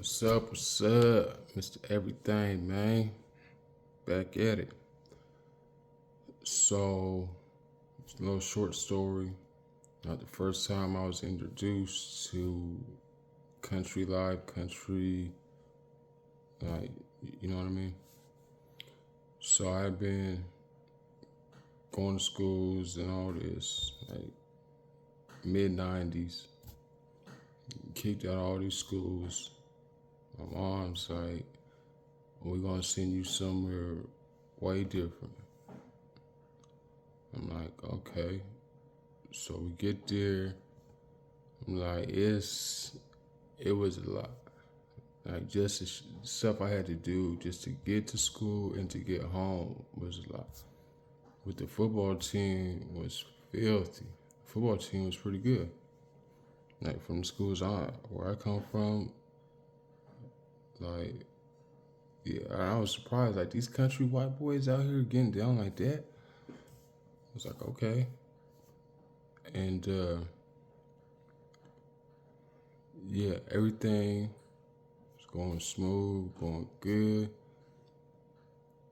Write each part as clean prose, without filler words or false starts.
What's up? What's up? Mr. Everything, man. Back at it. So, it's a little short story. Not the first time I was introduced to country life, country, like, you know what I mean? So, I had been going to schools and all this, like, mid 90s. Kicked out all these schools. My mom's like, we're going to send you somewhere way different. I'm like, okay. So we get there. I'm like, it was a lot. Like just the stuff I had to do just to get to school and to get home was a lot. With the football team was filthy. Football team was pretty good. Like from the schools where I come from, like yeah, I was surprised. Like these country white boys out here getting down like that. I was like, okay. And yeah, everything was going smooth, going good.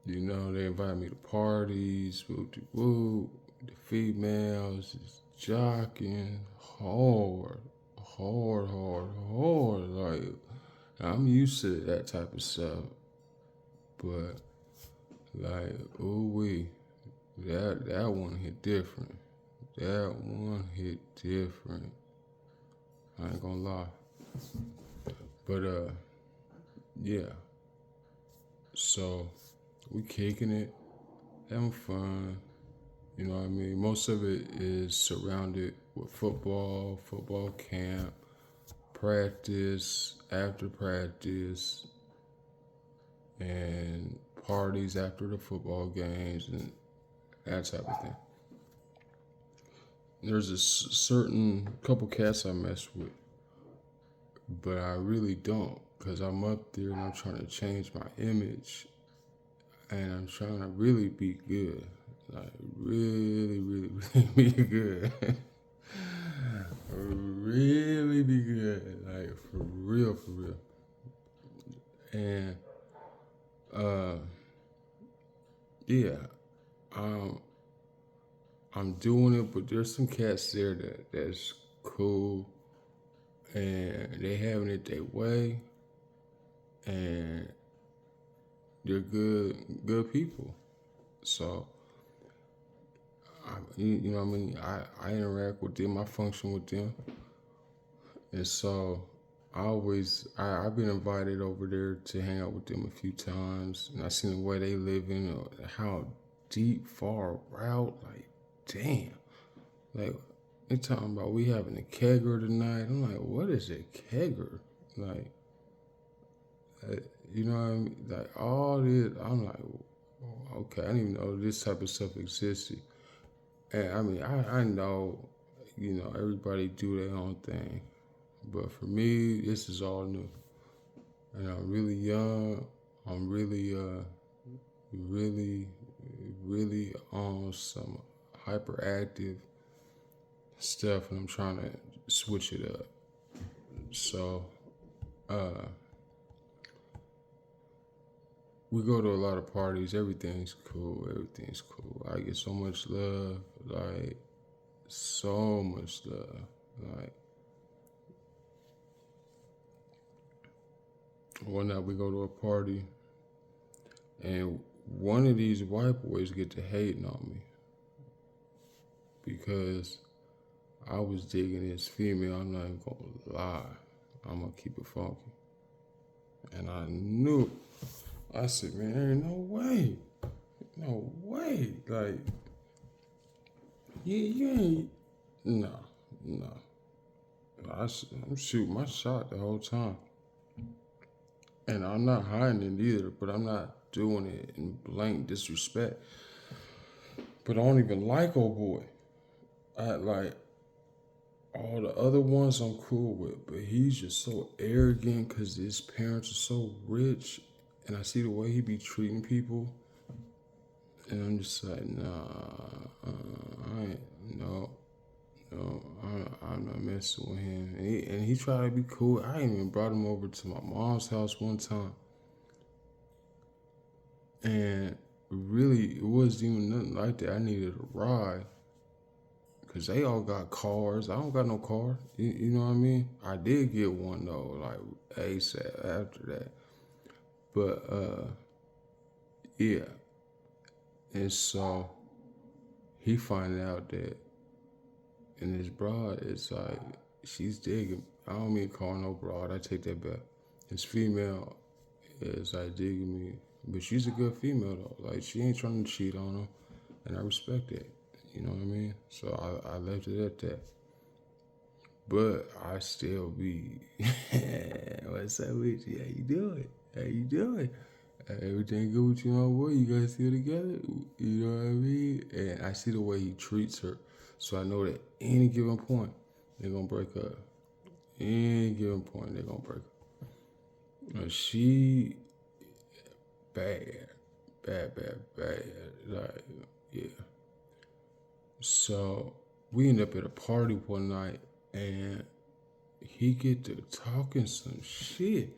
You know, they invited me to parties, whoop de whoop. The females is jocking hard, hard. Like, I'm used to that type of stuff, but like, ooh wee, that one hit different. That one hit different. I ain't gonna lie, but yeah. So we kicking it, having fun. You know what I mean? Most of it is surrounded with football, football camp, practice, after practice, and parties after the football games and that type of thing. There's a certain couple cats I mess with, but I really don't because I'm up there and I'm trying to change my image and I'm trying to really be good. Like, really be good. Really be good, like for real, for real. And uh, yeah, um, I'm doing it, but there's some cats there that's cool, and they having it their way, and they're good people. So, you know what I mean? I interact with them, I function with them, and so I've been invited over there to hang out with them a few times, and I seen the way they living, how deep, far out. Like, damn, like they talking about we having a kegger tonight. I'm like, what is a kegger? Like, uh, you know what I mean? Like all this, I'm like, okay, I didn't even know this type of stuff existed. And I mean, I know, everybody do their own thing. But for me, this is all new. And I'm really young. I'm really, really on some hyperactive stuff, and I'm trying to switch it up. So, uh, we go to a lot of parties. Everything's cool. Everything's cool. I get so much love. Like, so much love. Like, one night we go to a party, and one of these white boys get to hating on me because I was digging this female. I'm not even gonna lie. I'm gonna keep it funky. And I knew. I said, man, there ain't no way. No way. Like, you ain't. No, no. I'm shooting my shot the whole time. And I'm not hiding it either, but I'm not doing it in blank disrespect. But I don't even like old boy. I like all the other ones I'm cool with, but he's just so arrogant because his parents are so rich, and I see the way he be treating people, and I'm just like, nah, I ain't, no, No, I'm not messing with him. And he tried to be cool. I even brought him over to my mom's house one time. And really, it wasn't even nothing like that. I needed a ride. Because they all got cars. I don't got no car. You know what I mean? I did get one, though, like ASAP after that. But, yeah. And so he find out that, and his broad is like, she's digging. I don't mean to call her no broad. I take that back. His female is like digging me. But she's a good female, though. Like, she ain't trying to cheat on him. And I respect that. You know what I mean? So I left it at that. But I still be, what's up with you? How you doing? How you doing? Everything good with you, my boy? You guys still together? You know what I mean? And I see the way he treats her. So I know that any given point, they're going to break up. Any given point, they're going to break up. She, bad. Bad. Like, yeah. So we end up at a party one night, and he get to talking some shit.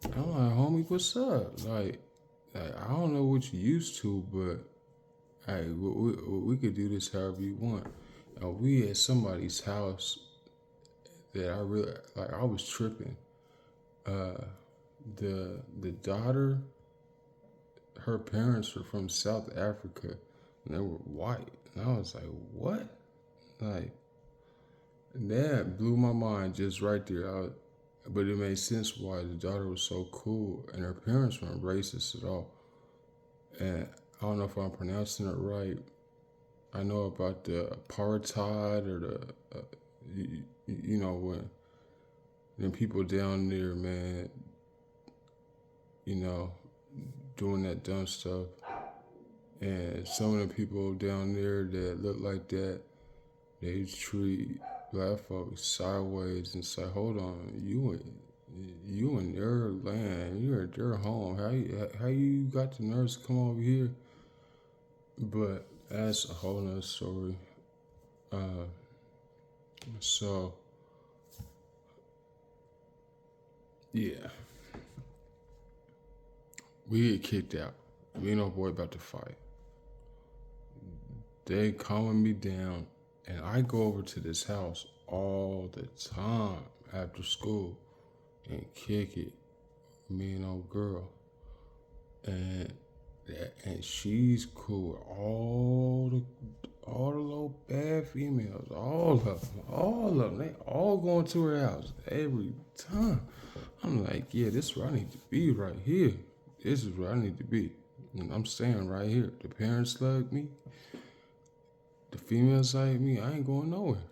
I'm like, homie, what's up? Like I don't know what you used to, but hey, we could do this however you want. And we at somebody's house that I really like. I was tripping. The daughter, her parents were from South Africa, and they were white. And I was like, what? Like, that blew my mind just right there. But it made sense why the daughter was so cool, and her parents weren't racist at all. And I don't know if I'm pronouncing it right. I know about the apartheid or the, you know, when people down there, man, you know, doing that dumb stuff. And some of the people down there that look like that, they treat black folks sideways and say, hold on, you in their land, you're at their home. How you got the nerves to come over here? But that's a whole nother story. So yeah, we get kicked out. Me and old boy about to fight. They calming me down, and I go over to this house all the time after school and kick it. Me and old girl, and she's cool. All the little bad females, all of them, they all going to her house every time. I'm like, yeah, this is where I need to be right here. This is where I need to be. And I'm staying right here. The parents like me. The females like me. I ain't going nowhere.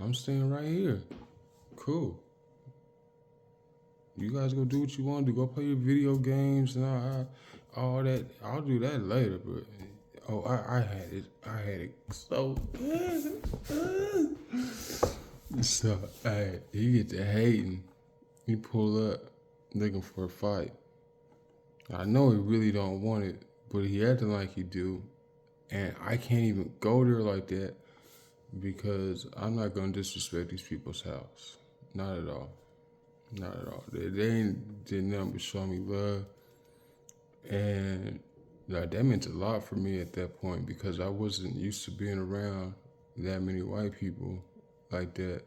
I'm staying right here. Cool. You guys go do what you want to do. Go play your video games and all that. I'll do that later. But I had it so good. So he get to hating. He pull up looking for a fight. I know he really don't want it, but he acting like he do. And I can't even go there like that because I'm not gonna disrespect these people's house. Not at all. Not at all. They ain't did nothing but show me love. And like that meant a lot for me at that point because I wasn't used to being around that many white people like that.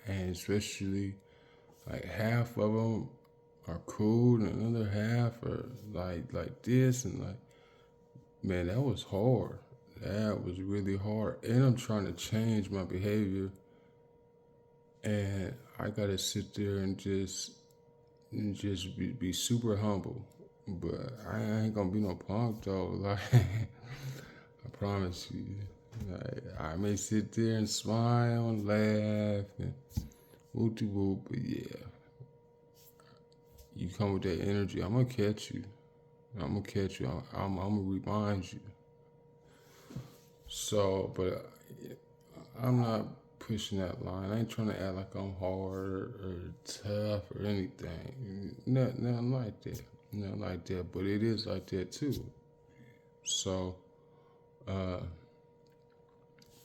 And especially like half of them are cool and another half are like this and like, man, that was hard. That was really hard. And I'm trying to change my behavior. And I gotta sit there and just be super humble. But I ain't gonna be no punk though. Like I promise you. Like, I may sit there and smile and laugh and whoop whoop, but yeah. You come with that energy, I'm gonna catch you. I'm gonna catch you. I'm gonna remind you. So, but I'm not pushing that line. I ain't trying to act like I'm hard or tough or anything. Nothing like that. Nothing like that. But it is like that too. So,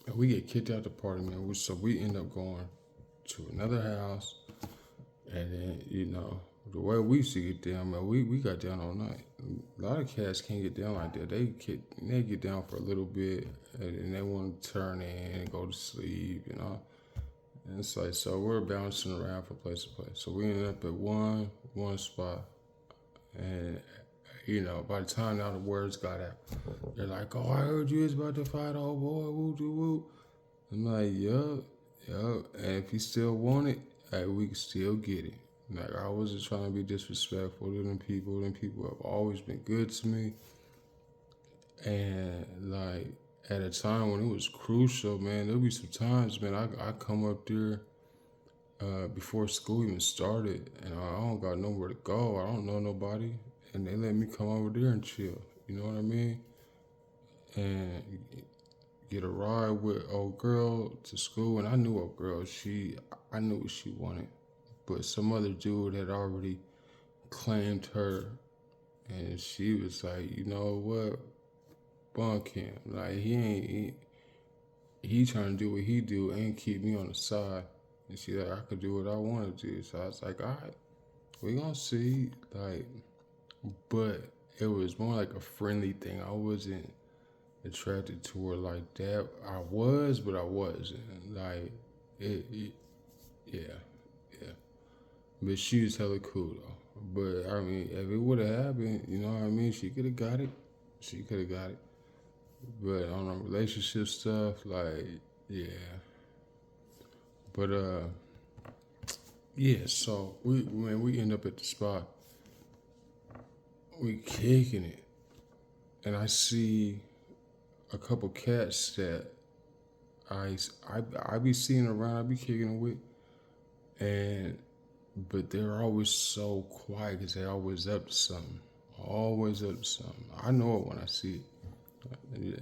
And we get kicked out the party, man. So we end up going to another house, and then the way we used to get down, man, we got down all night. A lot of cats can't get down like that. They get down for a little bit, and then they want to turn in and go to sleep. And it's like, so we're bouncing around from place to place. So we ended up at one spot, and by the time now the words got out, they're like, "Oh, I heard you was about to fight, old boy, woo doo woo." I'm like, yup, yup. And if you still want it, hey, we can still get it. Like, I wasn't trying to be disrespectful to them people. Them people have always been good to me. And like at a time when it was crucial, man, there'll be some times, man, I come up there before school even started, and I don't got nowhere to go. I don't know nobody, and they let me come over there and chill. You know what I mean? And get a ride with old girl to school, and I knew old girl. I knew what she wanted, but some other dude had already claimed her, and she was like, you know what, bunk him. Like he trying to do what he do and keep me on the side. And she like, I could do what I want to do. So I was like, all right, we gonna see. Like, but it was more like a friendly thing. I wasn't attracted to her like that. I was, but I wasn't. Like, yeah, yeah. But she was hella cool though. But I mean, if it would have happened, you know what I mean? She could have got it. She could have got it. But on the relationship stuff, like, yeah. But yeah. So we end up at the spot, we kicking it, and I see a couple cats that I be seeing around. I be kicking it with, and but they're always so quiet because they're always up to something. Always up to something. I know it when I see it.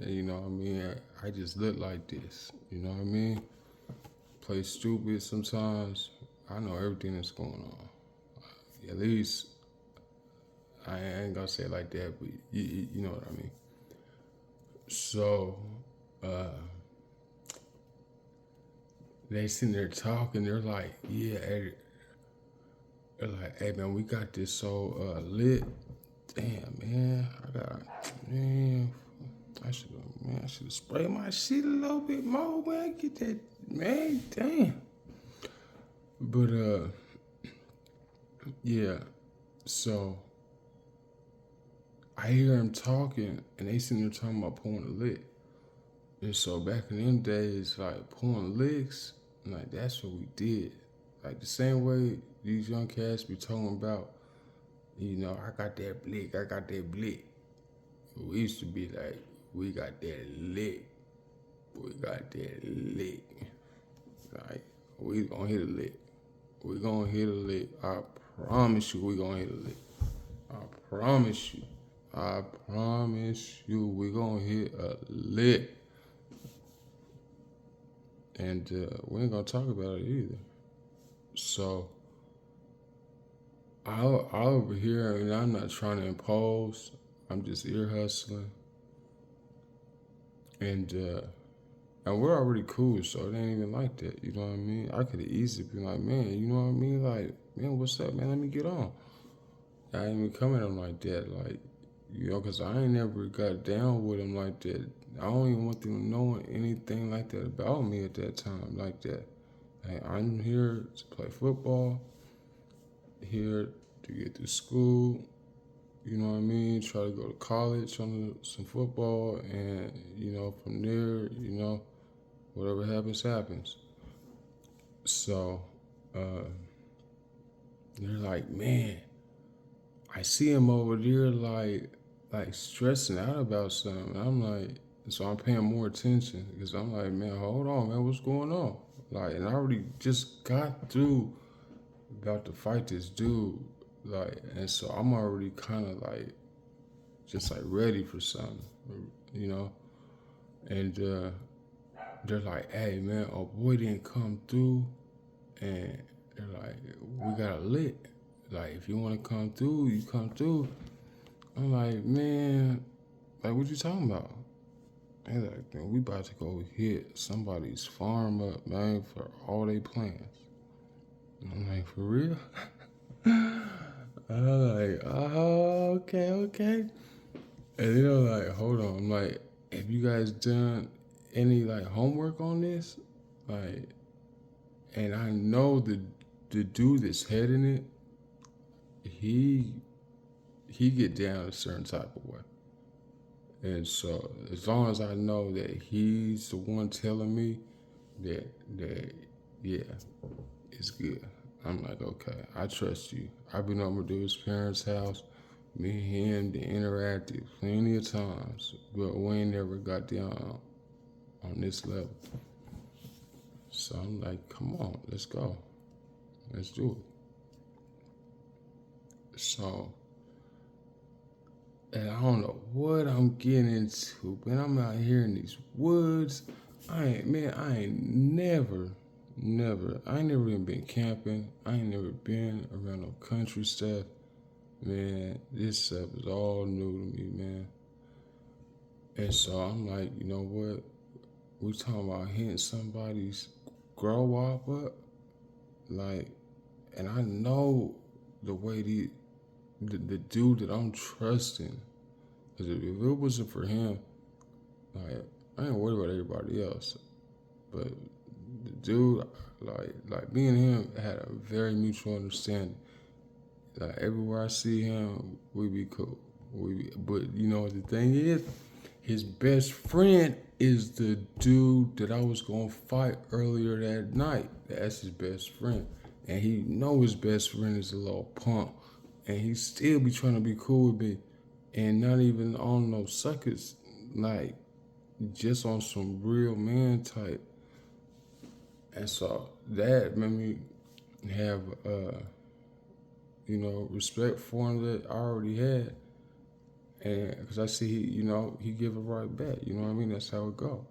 You know what I mean? I just look like this. You know what I mean? Play stupid sometimes. I know everything that's going on. At least I ain't gonna say it like that, but you know what I mean. So they sitting there talking. They're like, yeah, they're like, hey man, we got this so lit. Damn man, I should have sprayed my shit a little bit more, man. Get that, man, damn. But yeah. So I hear them talking, and they sitting there talking about pulling a lick. And so back in them days, like pulling licks, like that's what we did. Like the same way these young cats be talking about, I got that blick, I got that blick. We used to be like, we got that lick, we got that lick. Like, we gonna hit a lick. We gonna hit a lick. I promise you we gonna hit a lick. I promise you. I promise you we gonna hit a lick. And we ain't gonna talk about it either. So I over here, and I'm not trying to impose. I'm just ear hustling, and we're already cool, so it ain't even like that. You know what I mean? I could have easily been like, man, you know what I mean? Like, man, what's up, man? Let me get on. I ain't even coming at him like that, like, cause I ain't never got down with him like that. I don't even want them knowing anything like that about me at that time, like that. Hey, I'm here to play football, here to get through school, you know what I mean? Try to go to college on some football, and, from there, whatever happens, happens. So, they're like, man, I see him over there, like stressing out about something. I'm like, so I'm paying more attention because I'm like, man, hold on, man, what's going on? Like, and I already just got through about to fight this dude, like, and so I'm already kind of like, just like ready for something, and they're like, hey man, oh boy didn't come through, and they're like, we got a lit. Like, if you want to come through, you come through. I'm like, man, like, what you talking about? They like, man, we about to go hit somebody's farm up, man, for all they plans. And I'm like, for real? I'm like, oh, okay. And they're like, hold on. I'm like, have you guys done any like homework on this? Like, and I know the dude that's heading it, he he get down a certain type of way. And so as long as I know that he's the one telling me that yeah, it's good. I'm like, okay, I trust you. I've been over to his parents' house. Me and him they interacted plenty of times, but we ain't never got down on this level. So I'm like, come on, let's go. Let's do it. So, and I don't know what I'm getting into, but I'm out here in these woods. I ain't I ain't never even been camping. I ain't never been around no country stuff. Man, this stuff is all new to me, man. And so I'm like, you know what? We talking about hitting somebody's grow up, like, and I know the way the dude that I'm trusting. Cause if it wasn't for him, like, I ain't worried about everybody else. But the dude, like me and him had a very mutual understanding. Like everywhere I see him, we be cool. But you know what the thing is? His best friend is the dude that I was gonna fight earlier that night. That's his best friend, and he know his best friend is a little punk, and he still be trying to be cool with me, and not even on no suckers, like just on some real man type. And so that made me have respect for him that I already had, and because I see he give it right back. You know what I mean? That's how it go.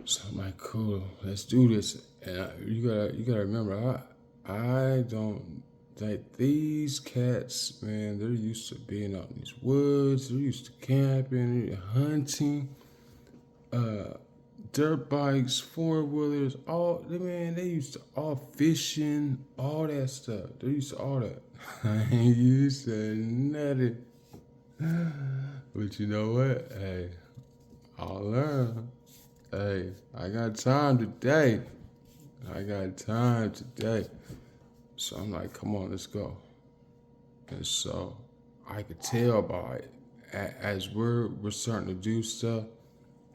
So I'm like, cool, let's do this. And you gotta remember, I don't like these cats, man. They're used to being out in these woods. They're used to camping, hunting, uh, dirt bikes, four wheelers. They used to all fishing, all that stuff. They're used to all that. I ain't used to nothing. But you know what? Hey, I'll learn. Hey, I got time today. I got time today. So I'm like, come on, let's go. And so I could tell by it. As we're starting to do stuff,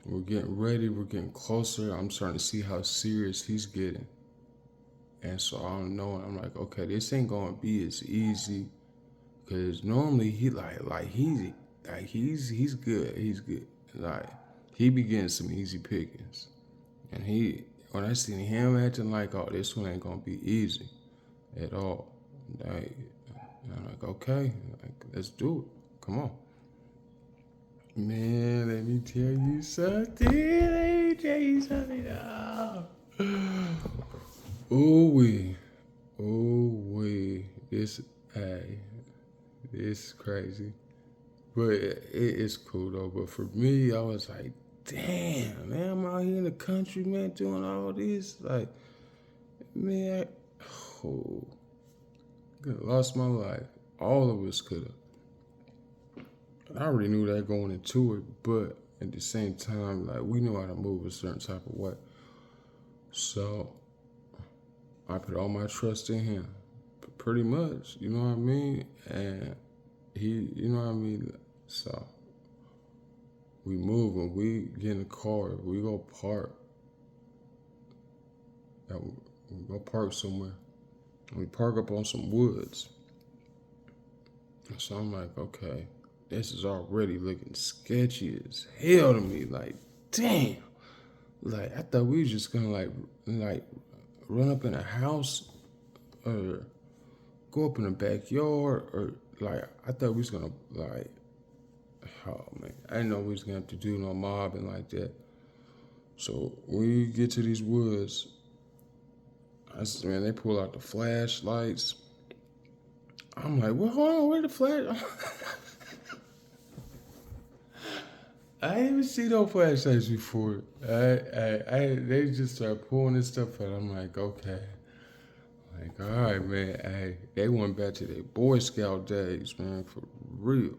we're getting ready, we're getting closer. I'm starting to see how serious he's getting. And so I'm knowing, I'm like, okay, this ain't gonna be as easy. Cause normally he's good. He's good. Like he be getting some easy pickings. And when I seen him acting like, oh, this one ain't gonna be easy at all. Like, I'm like, okay, like, let's do it. Come on. Man, let me tell you something. Ooh wee. Ooh wee. Hey, this is crazy. But it's cool though. But for me, I was like, damn, man, I'm out here in the country, man, doing all this. Like, man, oh, could have lost my life. All of us could have. I already knew that going into it, but at the same time, like, we knew how to move a certain type of way. So I put all my trust in him, pretty much, you know what I mean? And he, you know what I mean? So we move and we get in the car, we go park. We go park somewhere. We park up on some woods. So I'm like, okay, this is already looking sketchy as hell to me. Like, damn. Like, I thought we was just gonna like run up in a house or go up in the backyard or like I thought we was gonna like oh man. I didn't know we was gonna have to do no mobbing like that. So we get to these woods. Man, they pull out the flashlights. I'm like, well, hold on, where the flash? I ain't even see no flashlights before. They just start pulling this stuff out. I'm like, okay. Like, all right, man. Hey, they went back to their Boy Scout days, man, for real.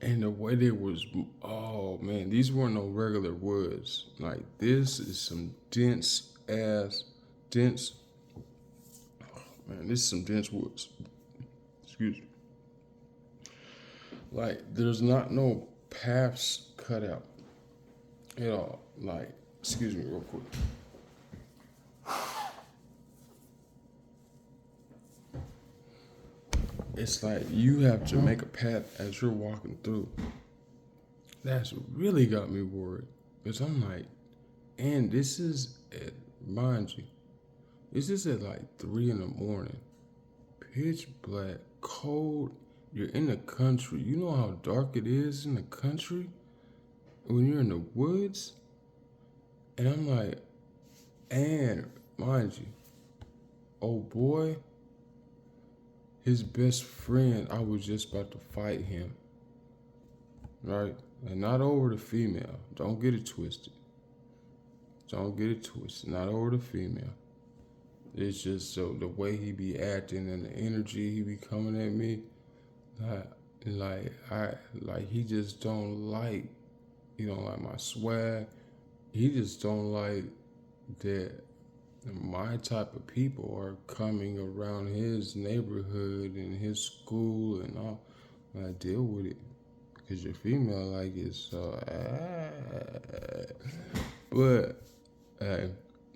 And the way they was, oh man, these weren't no regular woods. Like, this is some dense, man, this is some dense woods. Excuse me. Like, there's not no paths cut out at all. Like, excuse me, real quick. It's like you have to make a path as you're walking through. That's really got me worried. Because I'm like, and this is at, mind you, this is at like 3 in the morning. Pitch black, cold. You're in the country. You know how dark it is in the country when you're in the woods? And I'm like, and mind you, oh boy, his best friend, I was just about to fight him. Right? And not over the female. Don't get it twisted. Don't get it twisted. Not over the female. It's just so the way he be acting and the energy he be coming at me, he just don't like. He don't like my swag. He just don't like that my type of people are coming around his neighborhood and his school and all. I deal with it because you're female like it. So, but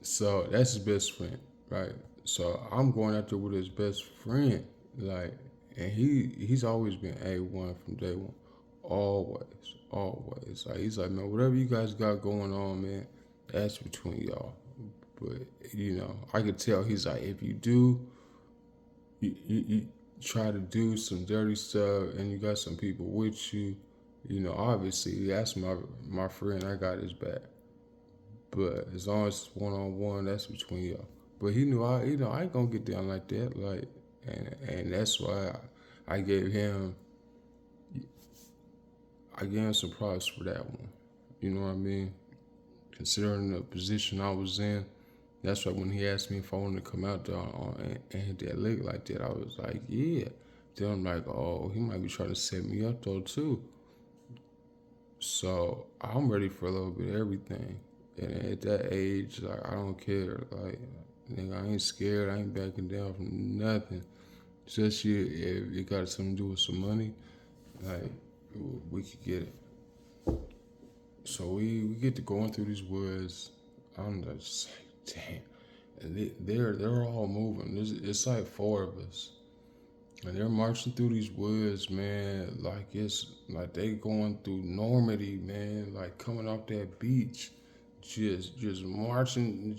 so that's his best friend, right? So I'm going out there with his best friend, like, and he's always been A1 from day one, always. Like he's like, man, whatever you guys got going on, man, that's between y'all. But I could tell he's like, if you do, you try to do some dirty stuff, and you got some people with you, obviously that's my friend. I got his back. But as long as it's 1-on-1, that's between y'all. But he knew I ain't gonna get down like that. Like, and that's why I gave him some props for that one. You know what I mean? Considering the position I was in, that's why when he asked me if I wanted to come out there and hit that lick like that, I was like, yeah. Then I'm like, oh, he might be trying to set me up though too. So I'm ready for a little bit of everything. And at that age, like, I don't care. Like, nigga, I ain't scared. I ain't backing down from nothing. Especially if it got something to do with some money, like, we could get it. So we get to going through these woods. I'm just like, damn. And they're all moving. It's like 4 of us. And they're marching through these woods, man, like it's like they going through Normandy, man, like coming off that beach. Just marching,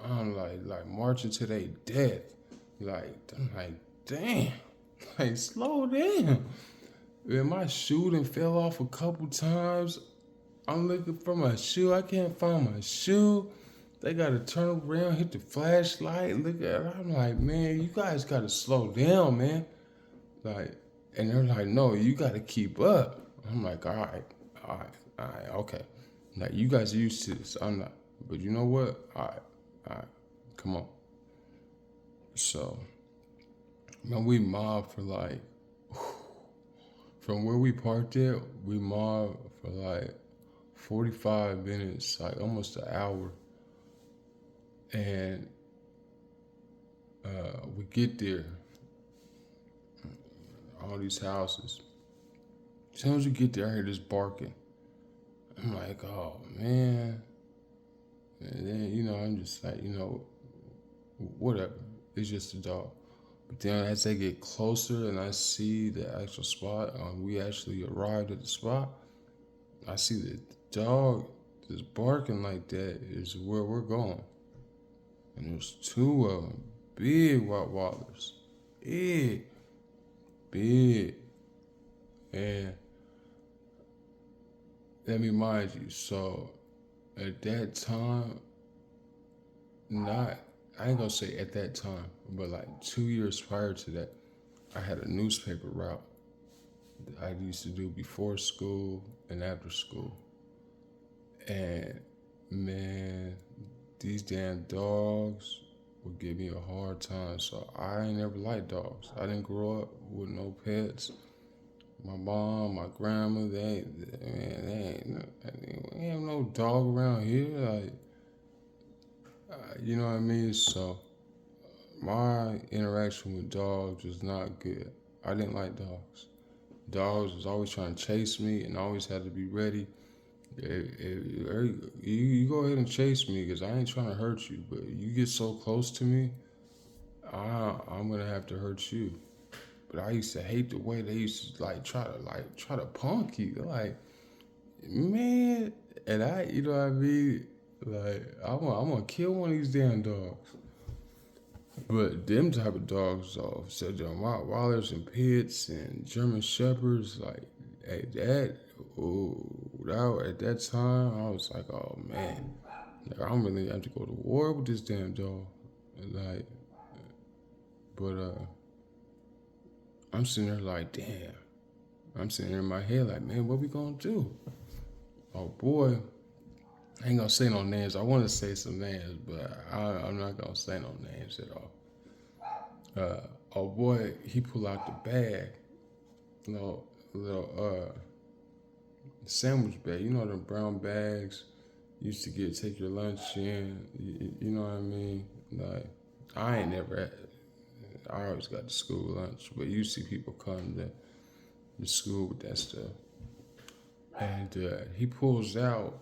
I'm like marching to their death. Like, I'm like, damn, like slow down. And my shoe done fell off a couple times. I'm looking for my shoe. I can't find my shoe. They gotta turn around, hit the flashlight, look at it. I'm like, man, you guys gotta slow down, man. Like, and they're like, no, you gotta keep up. I'm like, all right, okay. Like, you guys are used to this. I'm not. But you know what? All right, come on. So, man, we mobbed for like, from where we parked at, we mobbed for like 45 minutes, like almost an hour. And we get there, all these houses. As soon as we get there, I hear this barking. I'm like, oh man. And then, I'm just like, whatever. It's just a dog. But then as they get closer and I see the actual spot, we actually arrived at the spot, I see the dog that's barking like that is where we're going. And there's 2 of them, big Rottweilers. Big. And let me mind you, so at that time, I ain't gonna say at that time, but like 2 years prior to that, I had a newspaper route. I used to do before school and after school. And man, these damn dogs would give me a hard time. So I ain't never liked dogs. I didn't grow up with no pets. My mom, my grandma, they ain't no dog around here. Like, you know what I mean? So my interaction with dogs was not good. I didn't like dogs. Dogs was always trying to chase me and always had to be ready. You go ahead and chase me because I ain't trying to hurt you, but you get so close to me, I'm gonna have to hurt you. But I used to hate the way they used to try to punk you. Like, man, and you know what I mean? Like, I'm gonna kill one of these damn dogs. But them type of dogs, though, so the Rottweilers and Pits and German Shepherds, like at at that time, I was like, oh man, like I'm really have to go to war with this damn dog, like, but I'm sitting there like, damn, I'm sitting there in my head like, man, what we gonna do? Oh boy, I ain't gonna say no names. I want to say some names, but I'm not gonna say no names at all. Oh boy, he pulled out the bag, little sandwich bag. You know the brown bags you used to take your lunch in. You know what I mean? Like I ain't never. I always got the school lunch, but you see people come to school with that stuff. And he pulls out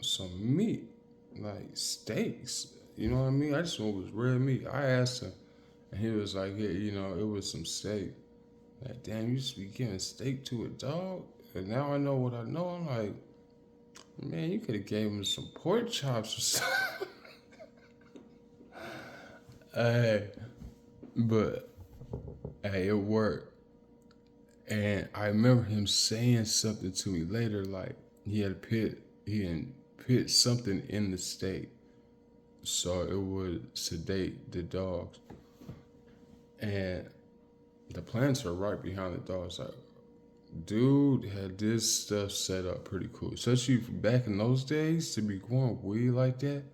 some meat, like steaks. You know what I mean? I just want it was red meat. I asked him, and he was like, yeah, it was some steak. Like, damn, you used to be giving steak to a dog? And now I know what I know. I'm like, man, you could have gave him some pork chops or something. Hey, but, hey, it worked. And I remember him saying something to me later, like he had put something in the steak so it would sedate the dogs. And the plants are right behind the dogs. Like, dude had this stuff set up pretty cool. Especially back in those days to be growing weed like that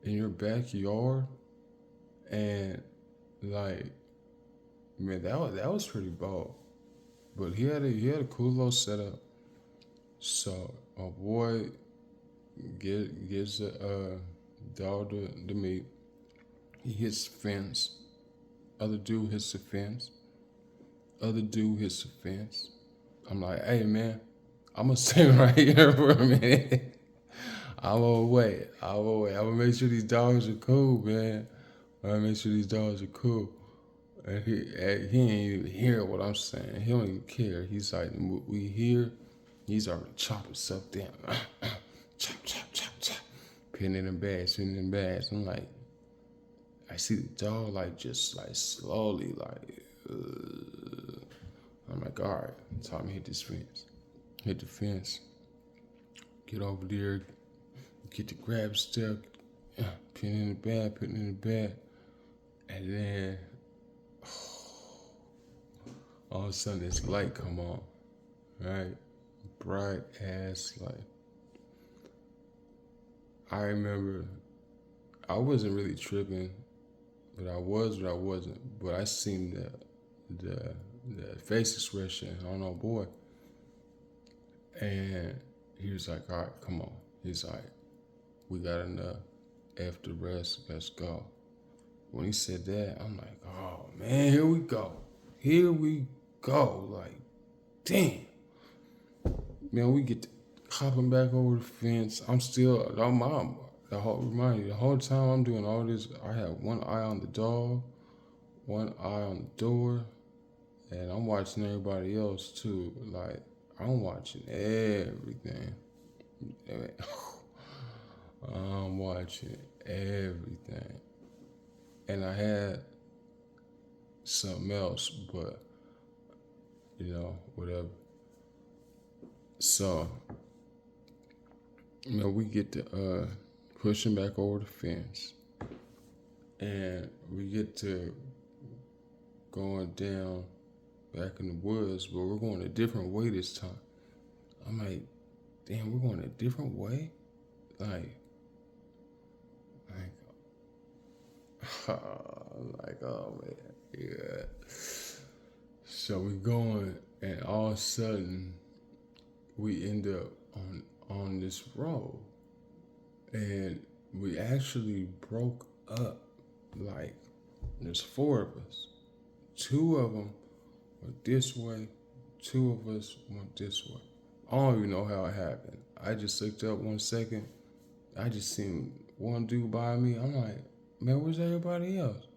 in your backyard. And like, man, that was pretty bold. But he had a cool little setup. So a boy gives the dog the meat. He hits the fence. Other dude hits the fence. Other dude hits the fence. I'm like, hey man, I'm gonna stay right here for a minute. I'm gonna wait. I'm gonna wait. I'm gonna make sure these dogs are cool, man. I'm gonna make sure these dogs are cool. And he ain't even hear what I'm saying. He don't even care. He's like, we here. He's already chopping stuff down. Chop, chop, chop, chop. Putting it in bags, putting it in bags. I'm like, I see the dog like just like slowly like. I'm like, all right, time to hit this fence. Hit the fence. Get over there. Get the grab stuff. Put it in the bag. Put it in the bag. And then all of a sudden this light come on, right? Bright ass light. I remember I wasn't really tripping, but I was, but I wasn't. But I seen the face expression on our boy, and he was like, "All right, come on." He's like, "We got enough. After the rest, let's go." When he said that, I'm like, "Oh man, here we go. Here we go." Like, damn. Man, we get to hopping back over the fence. I'm still, the whole time I'm doing all this, I have one eye on the dog, one eye on the door, and I'm watching everybody else too. Like, I'm watching everything. I'm watching everything. And I had something else, but, whatever. So, we get to pushing back over the fence, and we get to going down back in the woods, but we're going a different way this time. I'm like, damn, we're going a different way? Like, oh man, yeah. So we going, and all of a sudden, we end up on this road, and we actually broke up. Like, there's four of us. Two of them went this way. Two of us went this way. I don't even know how it happened. I just looked up 1 second. I just seen one dude by me. I'm like, man, where's everybody else?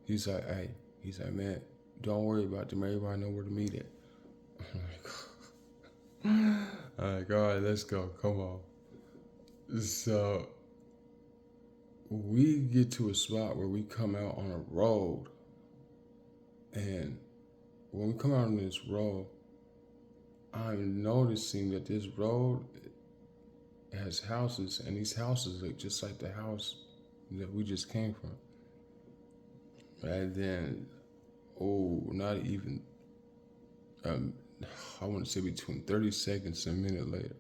He's like, hey, man, don't worry about them. Everybody know where to meet at. I'm like, all right, let's go. Come on. So we get to a spot where we come out on a road. And when we come out on this road, I'm noticing that this road has houses, and these houses look just like the house that we just came from. And then, not even, I want to say between 30 seconds and a minute later,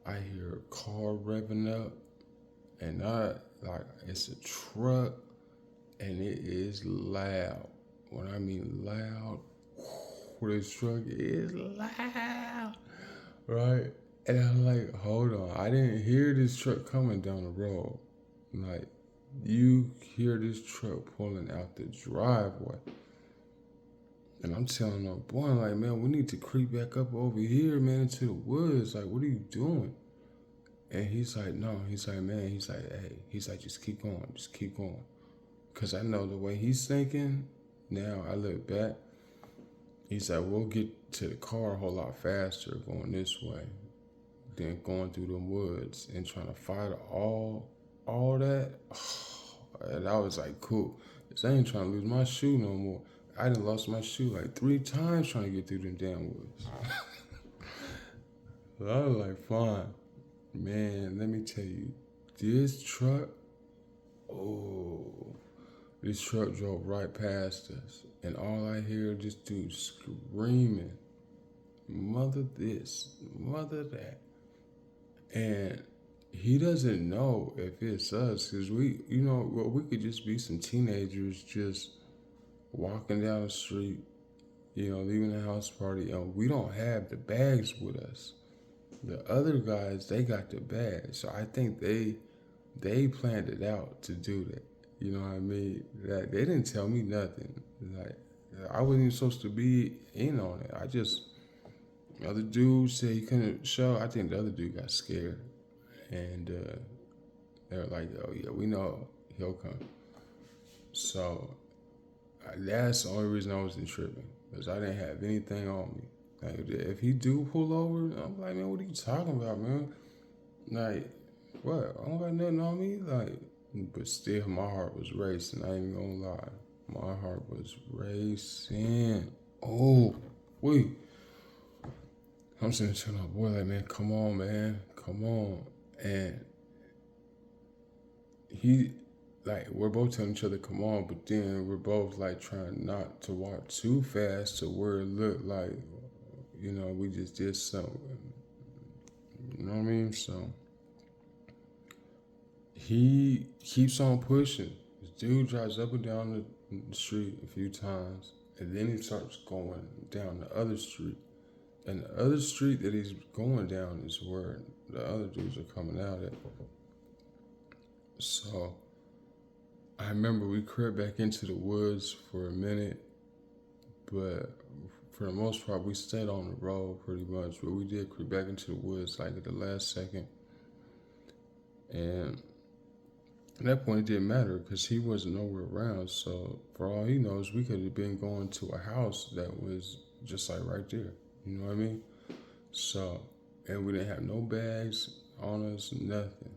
I hear a car revving up, and it's a truck, and it is loud. When I mean loud, this truck is loud, right? And I'm like, hold on, I didn't hear this truck coming down the road. Like, you hear this truck pulling out the driveway. And I'm telling my boy, like, man, we need to creep back up over here, man, into the woods. Like, what are you doing? And he's like, no. He's like, man, he's like, hey. He's like, just keep going. Just keep going. Because I know the way he's thinking, now I look back, he's like, we'll get to the car a whole lot faster going this way than going through the woods and trying to fight all that. And I was like, cool. Because I ain't trying to lose my shoe no more. I done lost my shoe like 3 times trying to get through them damn woods. So I was like, fine. Man, let me tell you, this truck drove right past us. And all I hear this dude screaming, mother this, mother that. And he doesn't know if it's us, because we could just be some teenagers just walking down the street, leaving the house party, and we don't have the bags with us. The other guys, they got the bags, so I think they planned it out to do that. You know what I mean? That they didn't tell me nothing. Like, I wasn't even supposed to be in on it. The other dude said he couldn't show. I think the other dude got scared, and they were like, "Oh yeah, we know he'll come." So that's the only reason I wasn't tripping, because I didn't have anything on me. Like, if he do pull over, I'm like, man, what are you talking about, man? Like, what? I don't got nothing on me. Like, but still, my heart was racing. I ain't even gonna lie, my heart was racing. Oh, wait. I'm sitting there telling my boy, like, man, come on, man, come on. And we're both telling each other, come on, but then we're both, like, trying not to walk too fast to where it looked like, we just did something. You know what I mean? So he keeps on pushing. This dude drives up and down the street a few times, and then he starts going down the other street. And the other street that he's going down is where the other dudes are coming out at. So I remember we crept back into the woods for a minute, but for the most part, we stayed on the road pretty much. But we did creep back into the woods like at the last second. And at that point, it didn't matter because he wasn't nowhere around. So for all he knows, we could have been going to a house that was just like right there. You know what I mean? So, and we didn't have no bags on us, nothing.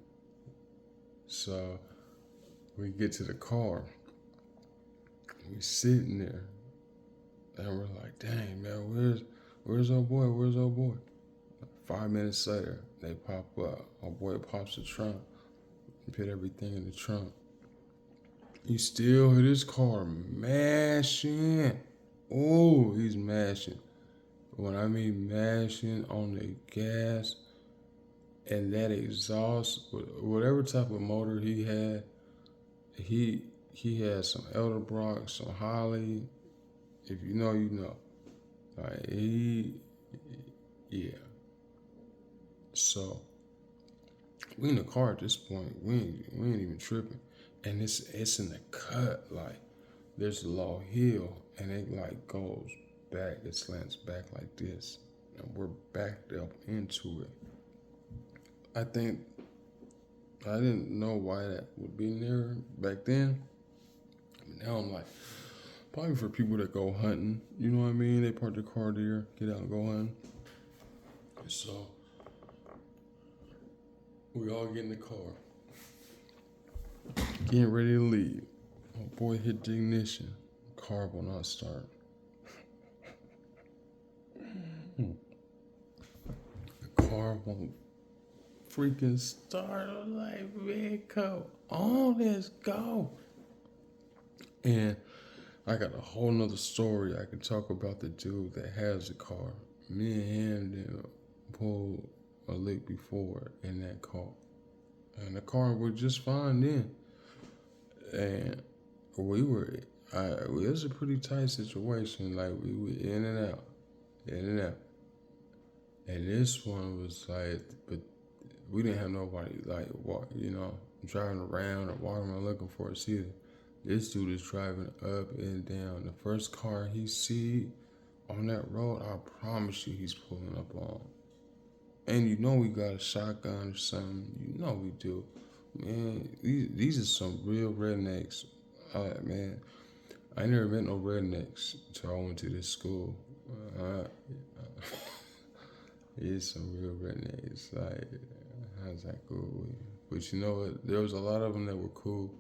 So we get to the car. We sitting there, and we're like, "Dang, man, where's our boy? Where's our boy?" 5 minutes later, they pop up. Our boy pops the trunk, and put everything in the trunk. You still hear this car mashing. Oh, he's mashing. When I mean mashing on the gas and that exhaust, whatever type of motor he had, he he had some Elderbrock, some Holly. If you know, you know. Like yeah. So we in the car at this point. We ain't even tripping, and it's in the cut. Like there's a low hill, and it like goes back. It slants back like this, and we're backed up into it. I think I didn't know why that would be there back then. Now I'm like, probably for people that go hunting. You know what I mean? They park their car there, get out and go hunting. So we all get in the car, getting ready to leave. Oh boy, hit the ignition. Car will not start. The car won't freaking start. I'm like, man, come on, let's go. And I got a whole nother story I can talk about the dude that has the car. Me and him did pulled a lick before in that car. And the car was just fine then. And we were, it was a pretty tight situation. Like we were in and out, in and out. And this one was like, but we didn't have nobody like walk, driving around or walking around looking for us either. This dude is driving up and down. The first car he see on that road, I promise you, he's pulling up on. And you know we got a shotgun or something. You know we do. Man, these are some real rednecks. Man, I ain't never met no rednecks until I went to this school. It's some real rednecks. Like, how's that cool? But you know what? There was a lot of them that were cool.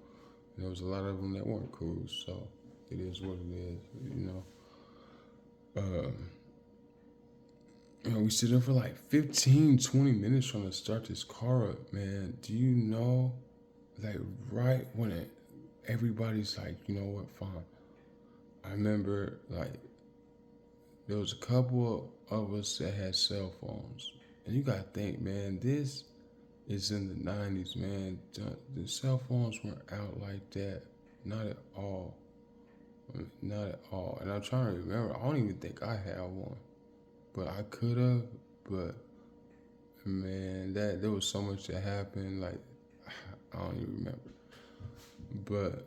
And there was a lot of them that weren't cool. So it is what it is. We stood there for like 15, 20 minutes trying to start this car up, man. Do you know, like, right when everybody's like, you know what, fine. I remember, like, there was a couple of us that had cell phones. And you gotta think, man, this is in the 90s, man. The cell phones weren't out like that. Not at all. Not at all. And I'm trying to remember, I don't even think I had one. But I could have, but man, there was so much that happened. Like I don't even remember. But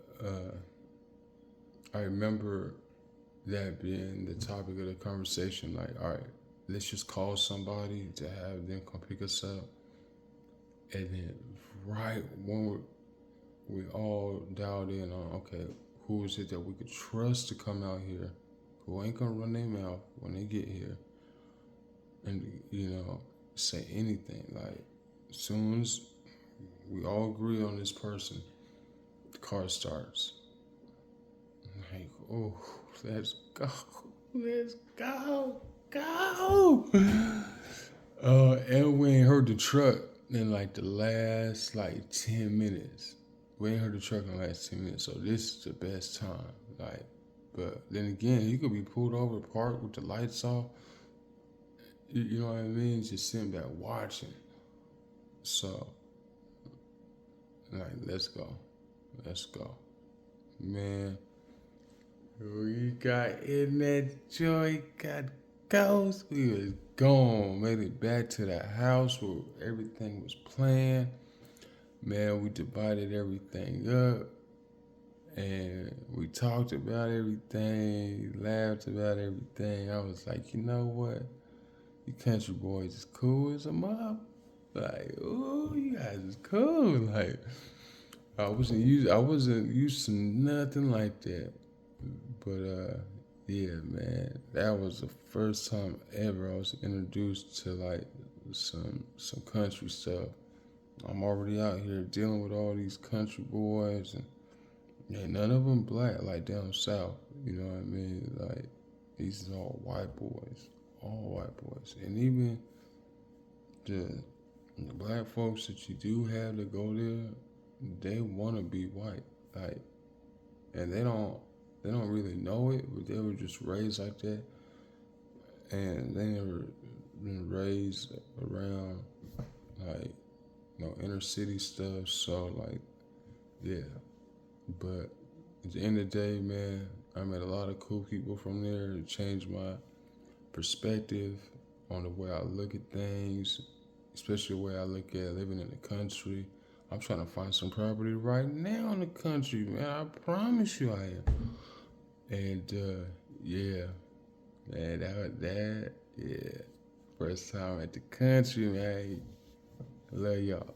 I remember that being the topic of the conversation. Like, all right, let's just call somebody to have them come pick us up, and then right when we all dialed in on, okay, who is it that we could trust to come out here, who ain't gonna run their mouth when they get here, and say anything. Like, as soon as we all agree on this person, the car starts. Like, oh, let's go, go. And we ain't heard the truck in like the last like 10 minutes. We ain't heard the truck in the last 10 minutes, so this is the best time. Like, but then again, you could be pulled over, parked with the lights off. You know what I mean? Just sitting back watching. So, like, let's go. Man, we got in that joint, got ghost. We was gone. Made it back to the house where everything was planned. Man, we divided everything up. And we talked about everything, laughed about everything. I was like, you know what? You country boys is cool as a mob. Like, ooh, you guys is cool. Like, I wasn't used to nothing like that. But yeah, man, that was the first time ever I was introduced to like some country stuff. I'm already out here dealing with all these country boys, and yeah, none of them black like down south. You know what I mean? Like, these are all white boys, and even the black folks that you do have to go there, they want to be white, like, and they don't. they don't really know it, but they were just raised like that, and they never been raised around like inner city stuff. So like, yeah. But at the end of the day, man, I met a lot of cool people from there. It changed my perspective on the way I look at things, especially the way I look at living in the country. I'm trying to find some property right now in the country, man. I promise you I am. And yeah, man, yeah. First time at the country, man. Love y'all.